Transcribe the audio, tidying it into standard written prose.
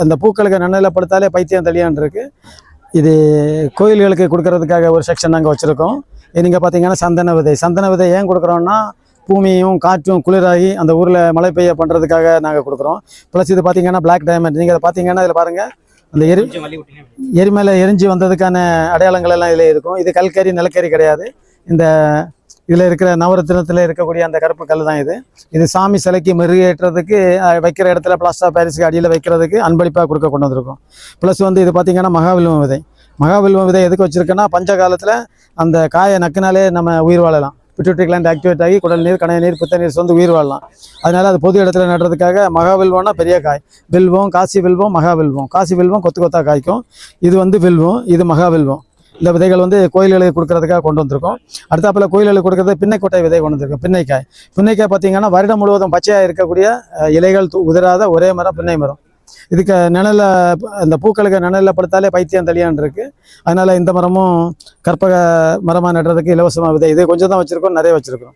அந்த பூக்களுக்கு நன்னலப்படுத்தாலே பைத்தியம் தெளியான் இருக்கு. இது கோயில்களுக்கு கொடுக்கறதுக்காக ஒரு செக்ஷன் நாங்கள் வச்சுருக்கோம். நீங்கள் பார்த்தீங்கன்னா சந்தன விதை ஏன் கொடுக்குறோன்னா பூமியும் காற்றும் குளிராகி அந்த ஊரில் மழை பெய்ய பண்ணுறதுக்காக நாங்கள் கொடுக்குறோம். ப்ளஸ் இது பார்த்தீங்கன்னா பிளாக் டைமண்ட். நீங்கள் அதை பார்த்தீங்கன்னா இதில் பாருங்கள், அந்த எரிமலை எரிஞ்சு வந்ததுக்கான அடையாளங்கள் எல்லாம் இதில் இருக்கும். இது கல்கரி நிலக்கரி கிடையாது. இந்த இதில் இருக்கிற நவரத்தினத்தில் இருக்கக்கூடிய அந்த கருப்பு கல் தான் இது. இது சாமி சிலைக்கு மெருகேற்றதுக்கு வைக்கிற இடத்துல பிளாஸ்டர் ஆஃப் பாரிஸ்க்கு அடியில் வைக்கிறதுக்கு அன்பளிப்பாக கொடுக்க கொண்டு வந்திருக்கும். ப்ளஸ் இது பார்த்திங்கன்னா மகாவில்வம் விதை. மகாவில்வம் விதை எதுக்கு வச்சுருக்குன்னா பஞ்ச காலத்தில் அந்த காயை நக்குனாலே நம்ம உயிர் வாழலாம். பிட்யூட்டரி கிளாண்ட் ஆக்டிவேட் ஆகி குடல் நீர், கணைய நீர், பித்த நீர் சொந்து உயிர் வாழலாம். அதனால் அது பொது இடத்துல நடுறதுக்காக மகாவில்வம்னா பெரிய காய். வில்வம், காசி வில்வம், மகாவில்வம். காசி வில்வம் கொத்து கொத்தாக காய்க்கும். இது வில்வம், இது மகாவில்வம். இந்த விதைகள் கோயில்களுக்கு கொடுக்கறதுக்காக கொண்டு வந்திருக்கோம். அடுத்தாப்பில் கோயில்களுக்கு கொடுக்கறது பின்னைக்கொட்டை விதை கொண்டு வந்திருக்கோம். பின்னைக்காய் பார்த்தீங்கன்னா வருடம் முழுவதும் பச்சையாக இருக்கக்கூடிய இலைகள் உதிராத ஒரே மரம் பின்னை மரம். இதுக்கு நிழல அந்த பூக்களுக்கு நன்னலப்படுத்தாலே பைத்தியம் தெளியான் இருக்கு. அதனால இந்த மரமும் கற்பக மரமாக நடுறதுக்கு இலவசமாக விதை. இது கொஞ்சம் தான் வச்சுருக்கோம், நிறைய வச்சுருக்கோம்.